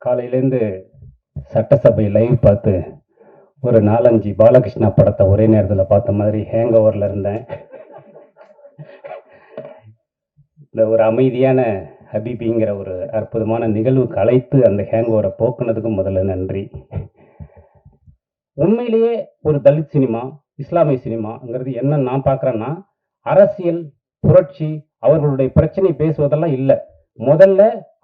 காலையிலேருந்து சட்டசபை லைவ் பார்த்து ஒரு 4-5 பாலகிருஷ்ணா படத்தை ஒரே நேரத்தில் பார்த்த மாதிரி ஹேங் ஓவரில் இருந்தேன். இந்த ஒரு அமைதியான ஹபீபிங்கிற ஒரு அற்புதமான நிகழ்வுக்கு அழைத்து அந்த ஹேங் ஓவரை போக்குனதுக்கும் முதல்ல நன்றி. உண்மையிலேயே ஒரு தலித் சினிமா, இஸ்லாமிய சினிமாங்கிறது என்ன நான் பார்க்குறேன்னா, அரசியல், புரட்சி, அவர்களுடைய பிரச்சனை பேசுவதெல்லாம் இல்லை. முதல்ல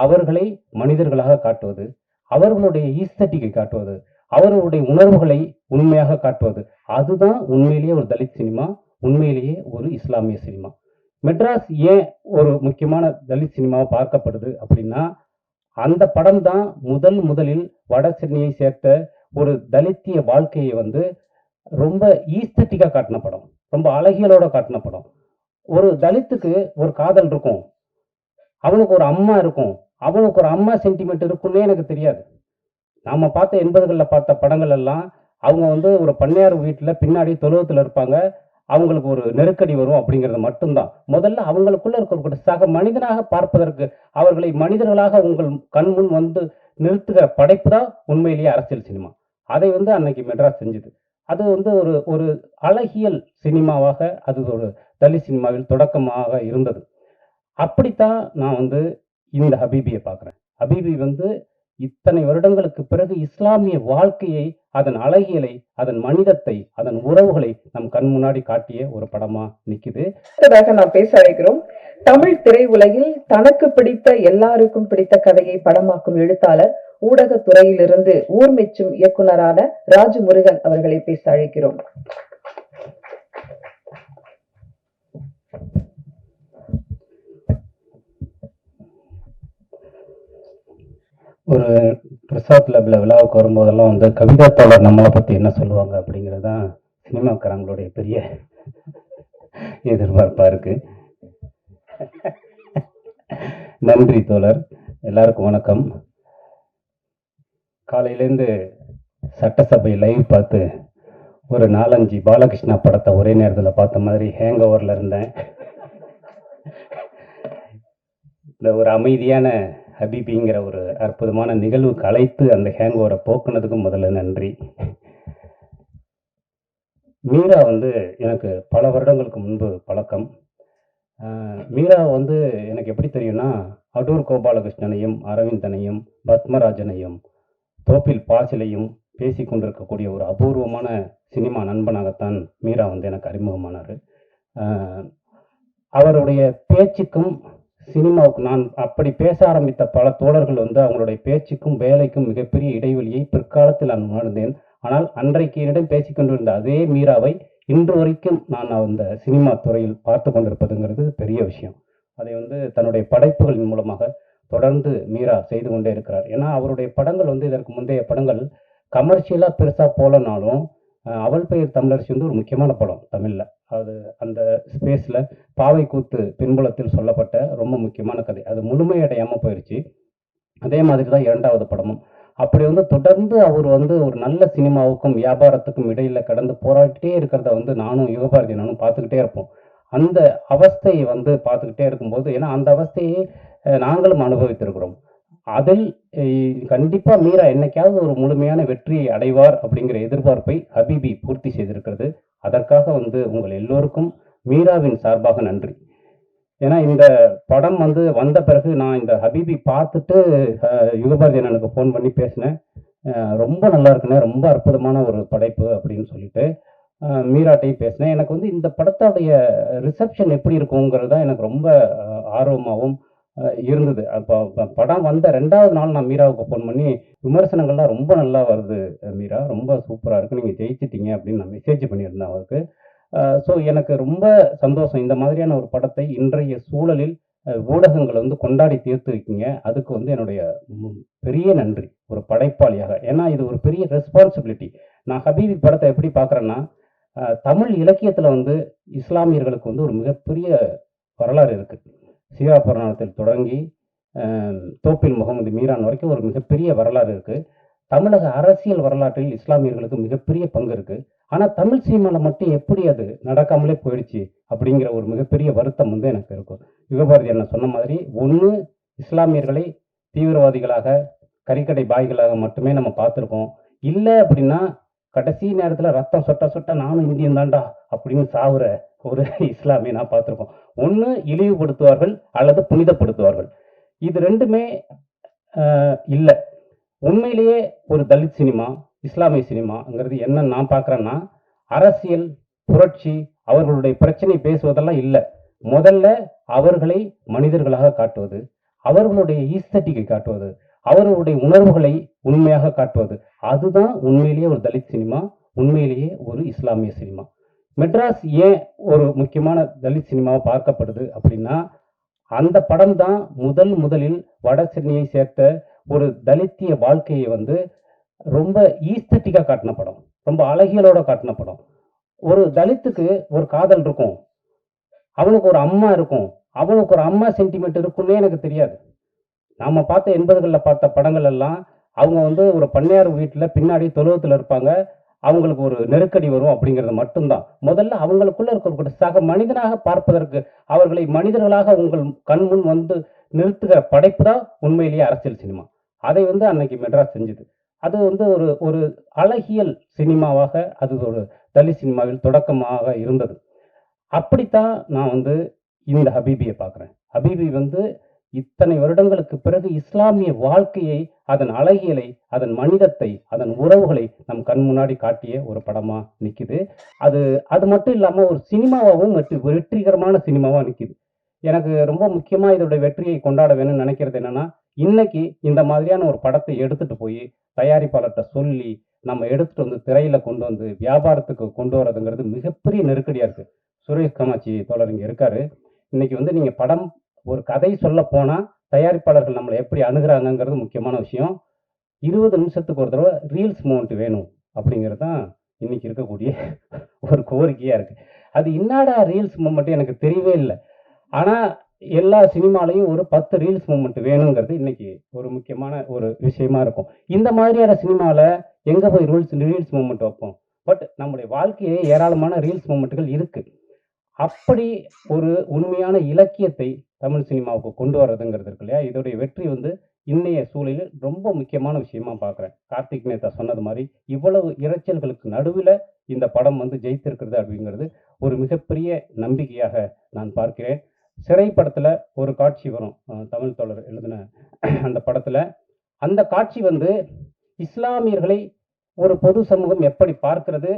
அவர்களை மனிதர்களாக காட்டுவது, அவர்களுடைய ஈஸ்தட்டிக்கை காட்டுவது, அவர்களுடைய உணர்வுகளை உண்மையாக காட்டுவது. அதுதான் உண்மையிலேயே ஒரு தலித் சினிமா, உண்மையிலேயே ஒரு இஸ்லாமிய சினிமா. மெட்ராஸ் ஏன் ஒரு முக்கியமான தலித் சினிமாவை பார்க்கப்படுது அப்படின்னா, அந்த படம் தான் முதலில் வட சென்னையை சேர்த்த ஒரு தலித்திய வாழ்க்கையை ரொம்ப ஈஸ்தட்டிக்கா காட்டின படம், ரொம்ப அழகியலோட காட்டின படம். ஒரு தலித்துக்கு ஒரு காதல் இருக்கும், அவனுக்கு ஒரு அம்மா இருக்கும், அவனுக்கு ஒரு அம்மா சென்டிமெண்ட் இருக்குன்னே எனக்கு தெரியாது. நாம பார்த்த 80களில் பார்த்த படங்கள் எல்லாம் அவங்க ஒரு பண்ணையார் வீட்டில் பின்னாடி தொழுவத்தில் இருப்பாங்க, அவங்களுக்கு ஒரு நெருக்கடி வரும் அப்படிங்கிறது மட்டும்தான். முதல்ல அவங்களுக்குள்ள இருக்கிற சக மனிதனாக பார்ப்பதற்கு, அவர்களை மனிதர்களாக உங்கள் கண்முன் நிறுத்துகிற படைப்பு தான் உண்மையிலேயே அரசியல் சினிமா. அதை அன்னைக்கு மெட்ராஸ் செஞ்சது. அது ஒரு அழகியல் சினிமாவாக, அது ஒரு தலித் சினிமாவில் தொடக்கமாக இருந்தது. அப்படித்தான் நான் இந்த ஹபீபியை பார்க்குறேன். ஹபீபி இத்தனை வருடங்களுக்கு பிறகு இஸ்லாமிய வாழ்க்கையை, அதன் அழகியலை, அதன் மனிதத்தை, அதன் உறவுகளை நம் கண் முன்னாடி காட்டிய ஒரு படமா நிக்குது. நாம் பேச அழைக்கிறோம். தமிழ் திரையுலகில் தனக்கு பிடித்த, எல்லாருக்கும் பிடித்த கதையை படமாக்கும் எழுத்தாளர், ஊடகத்துறையிலிருந்து ஊர் மெச்சும் இயக்குனரான ராஜு முருகன் அவர்களை பேச அழைக்கிறோம். ஒரு பிரசாத் லேபில் விழாவுக்கு வரும்போதெல்லாம் கவிதா தோழர் நம்மளை பற்றி என்ன சொல்லுவாங்க அப்படிங்கிறது தான் சினிமாக்காரங்களுடைய பெரிய எதிர்பார்ப்பாக இருக்குது. நன்றி தோழர். எல்லாருக்கும் வணக்கம். காலையிலேருந்து சட்டசபை லைவ் பார்த்து ஒரு 4-5 பாலகிருஷ்ணா படத்தை ஒரே நேரத்தில் பார்த்த மாதிரி ஹேங் ஓவரில் இருந்தேன். இந்த ஒரு அமைதியான ஹபீபிங்கிற ஒரு அற்புதமான நிகழ்வுக்கு அழைத்து அந்த ஹேங் ஓவரை போக்குனதுக்கும் முதல்ல நன்றி. மீரா எனக்கு பல வருடங்களுக்கு முன்பு பழக்கம். மீரா எனக்கு எப்படி தெரியும்னா, அடூர் கோபாலகிருஷ்ணனையும், அரவிந்தனையும், பத்மராஜனையும், தோப்பில் பாசிலையும் பேசி கொண்டிருக்கக்கூடிய ஒரு அபூர்வமான சினிமா நண்பனாகத்தான் மீரா எனக்கு அறிமுகமானார். அவருடைய பேச்சுக்கும் சினிமாவுக்கு நான் அப்படி பேச ஆரம்பித்த பல தோழர்கள் அவங்களுடைய பேச்சுக்கும் வேலைக்கும் மிகப்பெரிய இடைவெளியை பிற்காலத்தில் நான் உணர்ந்தேன். ஆனால் அன்றைக்கு என்னிடம் பேசிக்கொண்டிருந்த அதே மீராவை இன்று வரைக்கும் நான் அந்த சினிமா துறையில் பார்த்து கொண்டிருப்பதுங்கிறது பெரிய விஷயம். அதை தன்னுடைய படைப்புகளின் மூலமாக தொடர்ந்து மீரா செய்து கொண்டே இருக்கிறார். ஏன்னா அவருடைய படங்கள் இதற்கு முந்தைய படங்கள் கமர்ஷியலாக பெருசாக போலனாலும், அவள் பெயர் தமிழரசி ஒரு முக்கியமான படம் தமிழில். அது அந்த ஸ்பேஸில் பாவை கூத்து பின்புலத்தில் சொல்லப்பட்ட ரொம்ப முக்கியமான கதை. அது முழுமையடையாமல் போயிடுச்சு. அதே மாதிரி தான் இரண்டாவது படமும். அப்படி தொடர்ந்து அவர் ஒரு நல்ல சினிமாவுக்கும் வியாபாரத்துக்கும் இடையில் கடந்து போராடிட்டே இருக்கிறத நானும் யுகபாரதி நானும் பார்த்துக்கிட்டே இருப்போம். அந்த அவஸ்தையை பார்த்துக்கிட்டே இருக்கும்போது, ஏன்னா அந்த அவஸ்தையை நாங்களும் அனுபவித்திருக்கிறோம். அதில் கண்டிப்பாக மீரா என்னைக்காவது ஒரு முழுமையான வெற்றியை அடைவார் அப்படிங்கிற எதிர்பார்ப்பை ஹபீபி பூர்த்தி செய்திருக்கிறது. அதற்காக உங்கள் எல்லோருக்கும் மீராவின் சார்பாக நன்றி. ஏன்னா இந்த படம் வந்த பிறகு நான் இந்த ஹபீபி பார்த்துட்டு யுகபாரதி அண்ணனுக்கு ஃபோன் பண்ணி பேசினேன். ரொம்ப நல்லா இருக்குண்ணே, ரொம்ப அற்புதமான ஒரு படைப்பு அப்படின்னு சொல்லிட்டு மீராட்டையும் பேசினேன். எனக்கு இந்த படத்தோடைய ரிசப்ஷன் எப்படி இருக்குங்கிறது தான் எனக்கு ரொம்ப ஆர்வமாகவும் இருந்தது. அப்போ படம் வந்த 2வது நாள் நான் மீராவுக்கு ஃபோன் பண்ணி, விமர்சனங்கள்லாம் ரொம்ப நல்லா வருது மீரா, ரொம்ப சூப்பராக இருக்குது, நீங்கள் ஜெயிச்சிட்டீங்க அப்படின்னு நான் மெசேஜ் பண்ணியிருந்தேன் அவருக்கு. ஸோ எனக்கு ரொம்ப சந்தோஷம். இந்த மாதிரியான ஒரு படத்தை இன்றைய சூழலில் ஊடகங்கள் கொண்டாடி தீர்த்து இருக்கீங்க. அதுக்கு என்னுடைய பெரிய நன்றி ஒரு படைப்பாளியாக. ஏன்னா இது ஒரு பெரிய ரெஸ்பான்சிபிலிட்டி. நான் ஹபீபி படத்தை எப்படி பார்க்குறேன்னா, தமிழ் இலக்கியத்தில் இஸ்லாமியர்களுக்கு ஒரு மிகப்பெரிய வரலாறு இருக்குது. சிவாபுராணத்தில் தொடங்கி தோப்பில் முகமது மீரான் வரைக்கும் ஒரு மிகப்பெரிய வரலாறு இருக்குது. தமிழக அரசியல் வரலாற்றில் இஸ்லாமியர்களுக்கு மிகப்பெரிய பங்கு இருக்குது. ஆனால் தமிழ் சினிமாவில் மட்டும் எப்படி அது நடக்காமலே போயிடுச்சு அப்படிங்கிற ஒரு மிகப்பெரிய வருத்தம் எனக்கு இருக்கும். யுகபாரதி என்ன சொன்ன மாதிரி, ஒன்று இஸ்லாமியர்களை தீவிரவாதிகளாக, கறிக்கடை பாய்களாக மட்டுமே நம்ம பார்த்துருக்கோம். இல்லை அப்படின்னா கடைசி நேரத்தில் ரத்தம் சொட்ட சொட்ட நானும் இந்தியன் தான்டா அப்படின்னு சாவுற ஒரு இஸ்லாமிய நான் பார்த்துருக்கோம். ஒன்று இழிவுபடுத்துவார்கள் அல்லது புனிதப்படுத்துவார்கள். இது ரெண்டுமே இல்லை. உண்மையிலேயே ஒரு தலித் சினிமா, இஸ்லாமிய சினிமாங்கிறது என்ன நான் பார்க்குறேன்னா, அரசியல், புரட்சி, அவர்களுடைய பிரச்சனை பேசுவதெல்லாம் இல்லை. முதல்ல அவர்களை மனிதர்களாக காட்டுவது, அவர்களுடைய ஈஸ்தட்டிக்கை காட்டுவது, அவர்களுடைய உணர்வுகளை உண்மையாக காட்டுவது. அதுதான் உண்மையிலேயே ஒரு தலித் சினிமா, உண்மையிலேயே ஒரு இஸ்லாமிய சினிமா. மெட்ராஸ் ஏன் ஒரு முக்கியமான தலித் சினிமாவை பார்க்கப்படுது அப்படின்னா, அந்த படம் தான் முதலில் வட சென்னையை சேர்த்த ஒரு தலித்திய வாழ்க்கையை வந்து ரொம்ப ஈஸ்தட்டிக்கா காட்டின படம், ரொம்ப அழகியலோட காட்டின படம். ஒரு தலித்துக்கு ஒரு காதல் இருக்கும், அவனுக்கு ஒரு அம்மா இருக்கும், அவனுக்கு ஒரு அம்மா சென்டிமெண்ட் இருக்குன்னே எனக்கு தெரியாது. நாம பார்த்த 80களில் பார்த்த படங்கள் எல்லாம் அவங்க வந்து ஒரு பண்ணையார் வீட்டில் பின்னாடி தொழுவத்தில் இருப்பாங்க, அவங்களுக்கு ஒரு நெருக்கடி வரும் அப்படிங்கிறது மட்டும்தான். முதல்ல அவங்களுக்குள்ள இருக்கக்கூடிய சக மனிதனாக பார்ப்பதற்கு, அவர்களை மனிதர்களாக உங்கள் கண் முன் வந்து நிறுத்துகிற படைப்பு தான் உண்மையிலேயே அரசியல் சினிமா. அதை வந்து அன்னைக்கு மெட்ராஸ் செஞ்சது. அது வந்து ஒரு ஒரு அழகியல் சினிமாவாக, அது ஒரு தலித் சினிமாவில் தொடக்கமாக இருந்தது. அப்படித்தான் நான் வந்து இந்த ஹபீபியை பார்க்குறேன். ஹபீபி வந்து இத்தனை வருடங்களுக்கு பிறகு இஸ்லாமிய வாழ்க்கையை, அதன் அழகியலை, அதன் மனிதத்தை, அதன் உறவுகளை நம் கண் முன்னாடி காட்டிய ஒரு படமா நிக்குது. அது அது மட்டும் இல்லாம ஒரு சினிமாவாகவும் வெற்றிகரமான சினிமாவா நிக்குது. எனக்கு ரொம்ப முக்கியமா இதோட வெற்றியை கொண்டாட வேணும்னு நினைக்கிறது என்னன்னா, இன்னைக்கு இந்த மாதிரியான ஒரு படத்தை எடுத்துட்டு போய் தயாரிப்பாளர்கிட்ட சொல்லி நம்ம எடுத்துட்டு வந்து திரையில கொண்டு வந்து வியாபாரத்துக்கு கொண்டு வரதுங்கிறது மிகப்பெரிய நெருக்கடியா இருக்கு. சுரேஷ் காமாட்சி தோழர் இங்க இருக்காரு. இன்னைக்கு வந்து நீங்க படம், ஒரு கதை சொல்ல போனா தயாரிப்பாளர்கள் நம்மளை எப்படி அணுகுறாங்கங்கிறது முக்கியமான விஷயம். 20 நிமிஷத்துக்கு ஒரு தடவை ரீல்ஸ் மூமெண்ட் வேணும் அப்படிங்கிறது தான் இன்னைக்கு இருக்கக்கூடிய ஒரு கோரிக்கையா இருக்கு. அது என்னடா ரீல்ஸ் மூமெண்ட் எனக்கு தெரியவே இல்லை. ஆனா எல்லா சினிமாலையும் ஒரு 10 ரீல்ஸ் மூமெண்ட் வேணுங்கிறது இன்னைக்கு ஒரு முக்கியமான ஒரு விஷயமா இருக்கும். இந்த மாதிரியான சினிமால எங்க போய் ரீல்ஸ் மூமெண்ட் வைப்போம்? பட் நம்முடைய வாழ்க்கையே ஏராளமான ரீல்ஸ் மூமெண்ட்டுகள் இருக்கு. அப்படி ஒரு உண்மையான இலக்கியத்தை தமிழ் சினிமாவுக்கு கொண்டு வர்றதுங்கிறது இருக்கு இல்லையா? இதோடைய வெற்றி வந்து இன்னைய சூழலில் ரொம்ப முக்கியமான விஷயமா பார்க்குறேன். கார்த்திக் நேத்தா சொன்னது மாதிரி, இவ்வளவு இரைச்சல்களுக்கு நடுவில் இந்த படம் வந்து ஜெயித்திருக்கிறது அப்படிங்கிறது ஒரு மிகப்பெரிய நம்பிக்கையாக நான் பார்க்கிறேன். சிறை படத்துல ஒரு காட்சி வரும், தமிழ் தோழர் எழுதின அந்த படத்துல. அந்த காட்சி வந்து இஸ்லாமியர்களை ஒரு பொது சமூகம் எப்படி பார்க்கிறது,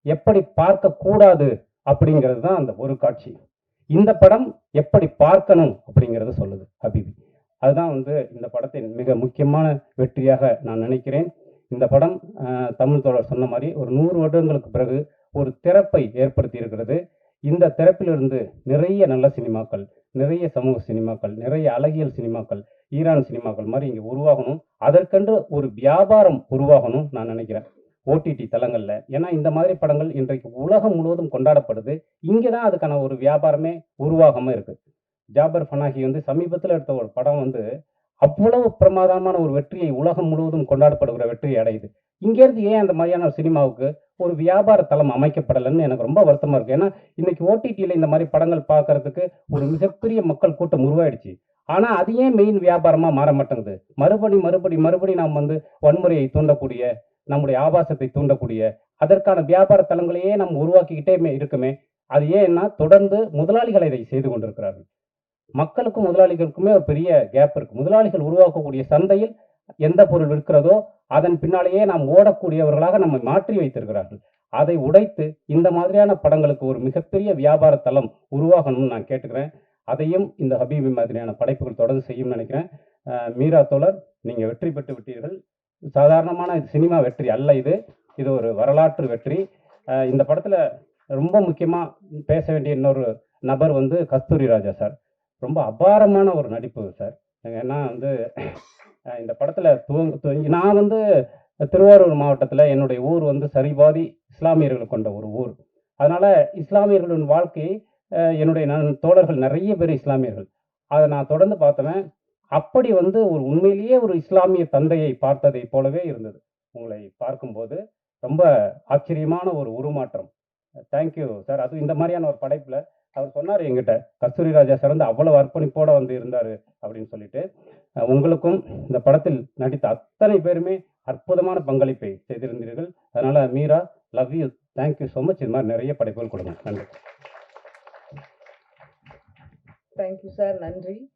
எப்படி பார்க்க கூடாது அப்படிங்கிறது தான் அந்த ஒரு காட்சி. இந்த படம் எப்படி பார்க்கணும் அப்படிங்கிறத சொல்லுது ஹபீபி. அதுதான் வந்து இந்த படத்தின் மிக முக்கியமான வெற்றியாக நான் நினைக்கிறேன். இந்த படம் தமிழ் தோழர் சொன்ன மாதிரி ஒரு 100 வருடங்களுக்கு பிறகு ஒரு திறப்பை ஏற்படுத்தி இருக்கிறது. இந்த திறப்பிலிருந்து நிறைய நல்ல சினிமாக்கள், நிறைய சமூக சினிமாக்கள், நிறைய அழகியல் சினிமாக்கள், ஈரான் சினிமாக்கள் மாதிரி இங்கே உருவாகணும். அதற்கென்று ஒரு வியாபாரம் உருவாகணும் நான் நினைக்கிறேன், ஓடிடி தளங்கள்ல. ஏன்னா இந்த மாதிரி படங்கள் இன்றைக்கு உலகம் முழுவதும் கொண்டாடப்படுது. இங்கே தான் அதுக்கான ஒரு வியாபாரமே உருவாகாம இருக்கு. ஜாபர் பனாகி வந்து சமீபத்தில் எடுத்த ஒரு படம் வந்து அவ்வளவு பிரமாதமான ஒரு வெற்றியை, உலகம் முழுவதும் கொண்டாடப்படுகிற வெற்றியை அடையுது. இங்கேருந்து ஏன் அந்த மாதிரியான சினிமாவுக்கு ஒரு வியாபார தளம் அமைக்கப்படலைன்னு எனக்கு ரொம்ப வருத்தமா இருக்கு. ஏன்னா இன்னைக்கு ஓடிடியில் இந்த மாதிரி படங்கள் பார்க்கறதுக்கு ஒரு மிகப்பெரிய மக்கள் கூட்டம் உருவாயிடுச்சு. ஆனா அது ஏன் மெயின் வியாபாரமா மாற மாட்டேங்குது? மறுபடி நாம் வந்து வன்முறையை தூண்டக்கூடிய, நம்முடைய ஆபாசத்தை தூண்டக்கூடிய, அதற்கான வியாபார தளங்களையே நம்ம உருவாக்கிக்கிட்டே இருக்குமே. அது ஏன்னா தொடர்ந்து முதலாளிகள் இதை செய்து கொண்டிருக்கிறார்கள். மக்களுக்கும் முதலாளிகளுக்குமே ஒரு பெரிய கேப் இருக்கு. முதலாளிகள் உருவாக்கக்கூடிய சந்தையில் எந்த பொருள் இருக்கிறதோ அதன் பின்னாலேயே நாம் ஓடக்கூடியவர்களாக நம்மை மாற்றி வைத்திருக்கிறார்கள். அதை உடைத்து இந்த மாதிரியான படங்களுக்கு ஒரு மிகப்பெரிய வியாபார தளம் உருவாகணும்னு நான் கேட்டுக்கிறேன். அதையும் இந்த ஹபீபி மாதிரியான படைப்புகள் தொடர்ந்து செய்யும் நினைக்கிறேன். மீரா தோழர், நீங்க வெற்றி பெற்று விட்டீர்கள். சாதாரணமான சினிமா வெற்றி அல்ல இது, இது ஒரு வரலாற்று வெற்றி. இந்த படத்துல ரொம்ப முக்கியமா பேச வேண்டிய இன்னொரு நபர் வந்து கஸ்தூரி ராஜா சார். ரொம்ப அபாரமான ஒரு நடிப்பு சார். ஏன்னா வந்து இந்த படத்துல நான் வந்து திருவாரூர் மாவட்டத்துல, என்னுடைய ஊர் வந்து சரிபாதி இஸ்லாமியர்கள் கொண்ட ஒரு ஊர். அதனால இஸ்லாமியர்களின் வாழ்க்கையை என்னுடைய தோழர்கள் நிறைய பேர் இஸ்லாமியர்கள், அதை நான் தொடர்ந்து பார்த்தவன். அப்படி வந்து ஒரு உண்மையிலேயே ஒரு இஸ்லாமிய தந்தையை பார்த்ததை போலவே இருந்தது உங்களை பார்க்கும்போது. ரொம்ப ஆச்சரியமான ஒரு உருமாற்றம். Thank you sir. அது இந்த மாதிரியான ஒரு படைப்புல அவர் சொன்னார் என்கிட்ட, கஸ்தூரி ராஜா சார் வந்து அவ்வளவு அர்ப்பணிப்போட வந்து இருந்தாரு அப்படின்னு சொல்லிட்டு. உங்களுக்கும் இந்த படத்தில் நடித்த அத்தனை பேருமே அற்புதமான பங்களிப்பை செய்திருந்தீர்கள். அதனால Meera, love you, thank you so much. இது மாதிரி நிறைய படைப்புகள் கொடுங்க. நன்றி. தேங்க்யூ சார், நன்றி.